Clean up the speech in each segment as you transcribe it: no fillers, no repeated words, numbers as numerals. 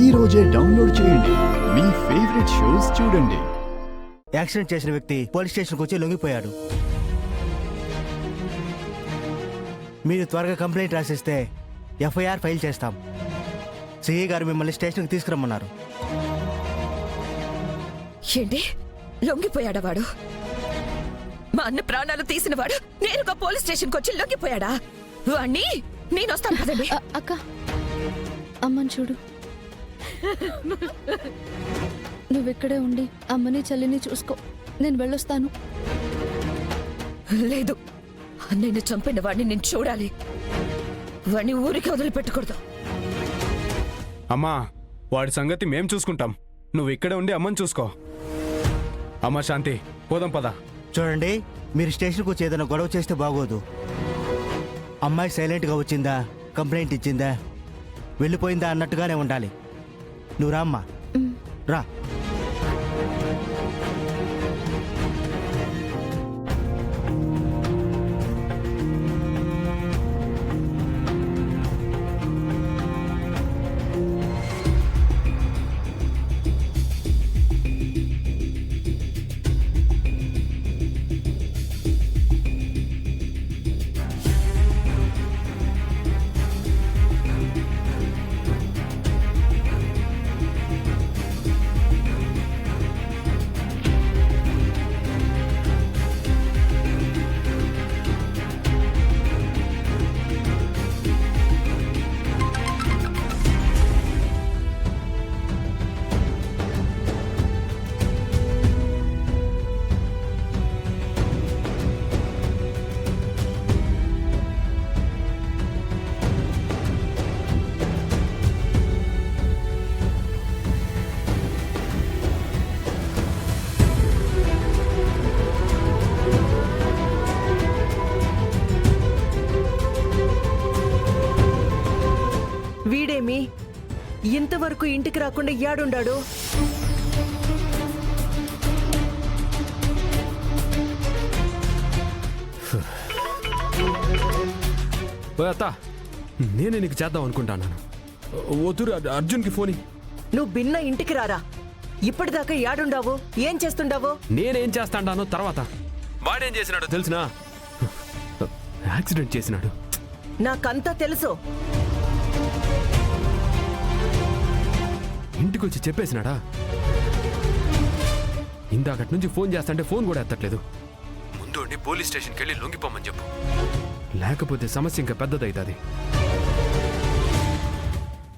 ఈ రోజే డౌన్లోడ్ చేయండి. మీ ఫేవరెట్ షోస్ చూడండి. యాక్సిడెంట్ చేసిన వ్యక్తి పోలీస్ స్టేషన్కి వచ్చి లొంగిపోయాడు. మీరు త్వరగా కంప్లైంట్ రాసిస్తే ఎఫ్ఐఆర్ ఫైల్ చేస్తాం. సిఐ గారు మిమ్మల్ని స్టేషన్కి తీసుకురమ్మన్నారు. ఏంటి లొంగిపోయాడా వాడు? మా అన్న ప్రాణాలు తీసిన వాడు నేరుగా పోలీస్ స్టేషన్కి వచ్చి లొంగిపోయాడా? వాణ్ణి నేను వస్తాను కదండి. అక్క అమ్మని చూడు. నువ్వెక్కడే ఉండి అమ్మని చెల్లిని చూసుకో, నేను వెళ్ళొస్తాను. లేదు, నేను చంపిన వాడిని నేను చూడాలి. వాడిని ఊరికి వదిలిపెట్టకూడదు. అమ్మా, వాడి సంగతి మేం చూసుకుంటాం. నువ్వు ఇక్కడే ఉండి అమ్మని చూసుకో. అమ్మా శాంతి, పోదాం పద. చూడండి, మీరు స్టేషన్కి వచ్చి ఏదైనా గొడవ చేస్తే బాగోదు. అమ్మాయి సైలెంట్గా వచ్చిందా, కంప్లైంట్ ఇచ్చిందా, వెళ్ళిపోయిందా అన్నట్టుగానే ఉండాలి. నువ్వు రామ్మా, రా. వీడేమి ఇంతవరకు ఇంటికి రాకుండా యాడుండాడు? అత్త, నేనే నీకు చేద్దాం అనుకుంటాను. వద్దు, అర్జున్కి ఫోన్. నువ్వు భిన్న ఇంటికి రారా. ఇప్పటిదాకా యాడుండావు, ఏం చేస్తుండావు? నేనేం చేస్తాడానో తర్వాత. వాడేం చేసినాడో తెలిసినా? యాక్సిడెంట్ చేసినాడు. నాకంతా తెలుసు. ఇంటికి వచ్చి చెప్పేసినాడా? ఇందాకటి నుంచి ఫోన్ చేస్తాంటే ఫోన్ కూడా ఎత్తట్లేదు. ముందు పోలీస్ స్టేషన్కి వెళ్ళి లొంగిపోమని చెప్పు, లేకపోతే సమస్య ఇంకా పెద్దదవుతుంది.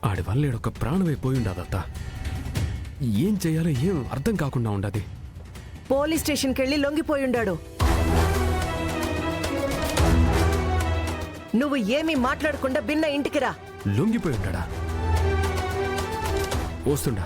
ఆడి వల్ల ఈడొక ప్రాణమైపోయి ఉండదత్త. ఏం చెయ్యాలో ఏం అర్థం కాకుండా ఉండదు. పోలీస్ స్టేషన్కి వెళ్ళి లొంగిపోయిండాడు. నువ్వు ఏమీ మాట్లాడకుండా భిన్న ఇంటికి రా. లొంగిపోయి ఉండా? వస్తుండా?